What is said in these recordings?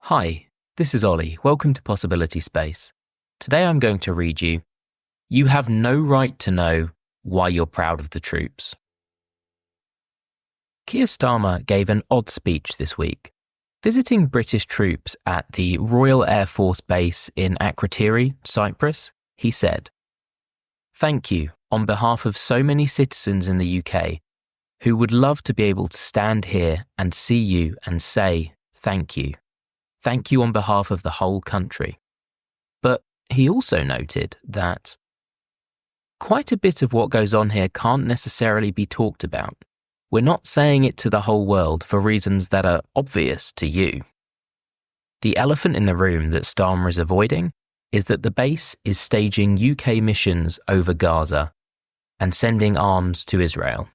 Hi, this is Ollie. Welcome to Possibility Space. Today I'm going to read you, "You have no right to know why you're proud of the troops." Keir Starmer gave an odd speech this week. Visiting British troops at the Royal Air Force Base in Akrotiri, Cyprus, he said, "Thank you on behalf of so many citizens in the UK who would love to be able to stand here and see you and say thank you. Thank you on behalf of the whole country." But he also noted that quite a bit of what goes on here can't necessarily be talked about. We're not saying it to the whole world for reasons that are obvious to you. The elephant in the room that Starmer is avoiding is that the base is staging UK missions over Gaza and sending arms to Israel.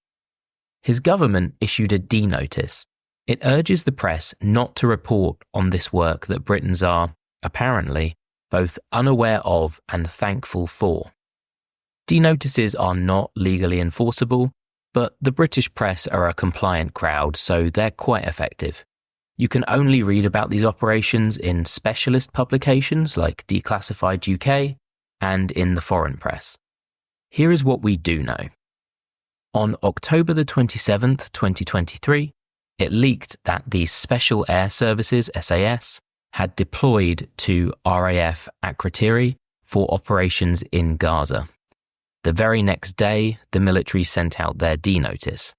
His government issued a D notice. It urges the press not to report on this work that Britons are, apparently, both unaware of and thankful for. D notices are not legally enforceable, but the British press are a compliant crowd, so they're quite effective. You can only read about these operations in specialist publications like Declassified UK and in the foreign press. Here is what we do know. On October the 27th, 2023, it leaked that the Special Air Services, SAS, had deployed to RAF Akrotiri for operations in Gaza. The very next day, the military sent out their D notice.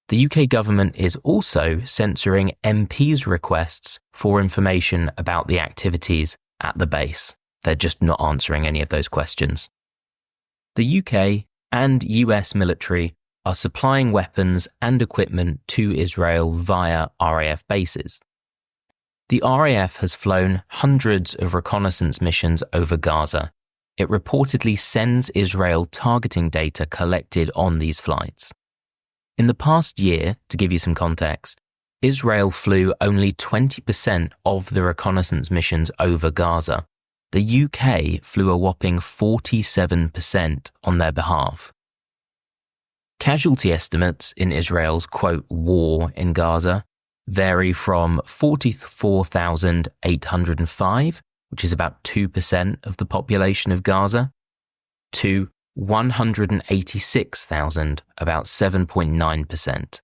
The UK government is also censoring MPs' requests for information about the activities at the base. They're just not answering any of those questions. The UK and US military are supplying weapons and equipment to Israel via RAF bases. The RAF has flown hundreds of reconnaissance missions over Gaza. It reportedly sends Israel targeting data collected on these flights. In the past year, to give you some context, Israel flew only 20% of the reconnaissance missions over Gaza. The UK flew a whopping 47% on their behalf. Casualty estimates in Israel's, quote, war in Gaza vary from 44,805, which is about 2% of the population of Gaza, to 186,000, about 7.9%.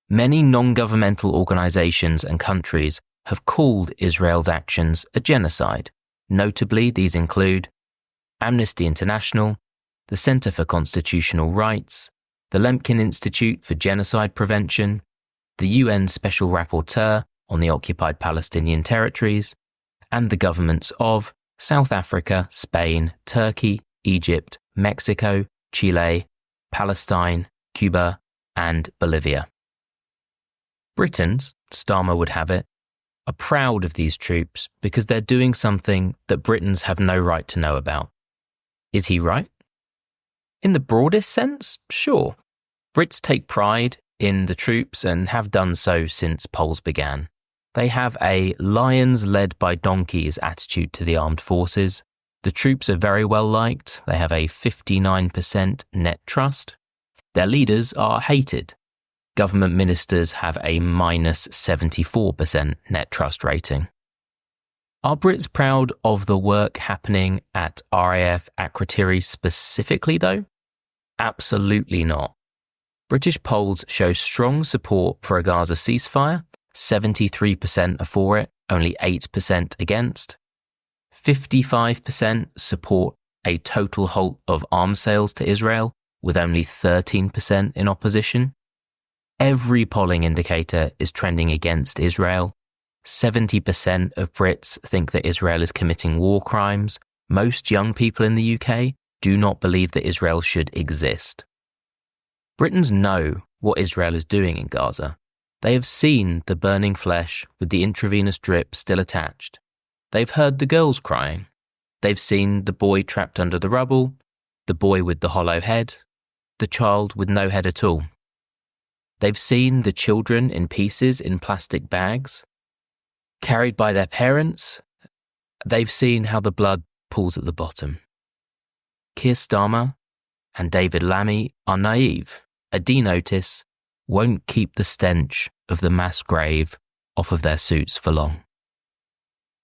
Many non-governmental organizations and countries have called Israel's actions a genocide. Notably, these include Amnesty International, the Center for Constitutional Rights, the Lemkin Institute for Genocide Prevention, the UN Special Rapporteur on the Occupied Palestinian Territories, and the governments of South Africa, Spain, Turkey, Egypt, Mexico, Chile, Palestine, Cuba, and Bolivia. Britons, Starmer would have it, are proud of these troops because they're doing something that Britons have no right to know about. Is he right? In the broadest sense, sure. Brits take pride in the troops and have done so since polls began. They have a lions led by donkeys attitude to the armed forces. The troops are very well liked. They have a 59% net trust. Their leaders are hated. Government ministers have a minus 74% net trust rating. Are Brits proud of the work happening at RAF Akrotiri specifically, though? Absolutely not. British polls show strong support for a Gaza ceasefire. 73% are for it, only 8% against. 55% support a total halt of arms sales to Israel, with only 13% in opposition. Every polling indicator is trending against Israel. 70% of Brits think that Israel is committing war crimes. Most young people in the UK do not believe that Israel should exist. Britons know what Israel is doing in Gaza. They have seen the burning flesh with the intravenous drip still attached. They've heard the girls crying. They've seen the boy trapped under the rubble, the boy with the hollow head, the child with no head at all. They've seen the children in pieces in plastic bags, carried by their parents. They've seen how the blood pools at the bottom. Keir Starmer and David Lammy are naive. A D notice won't keep the stench of the mass grave off of their suits for long.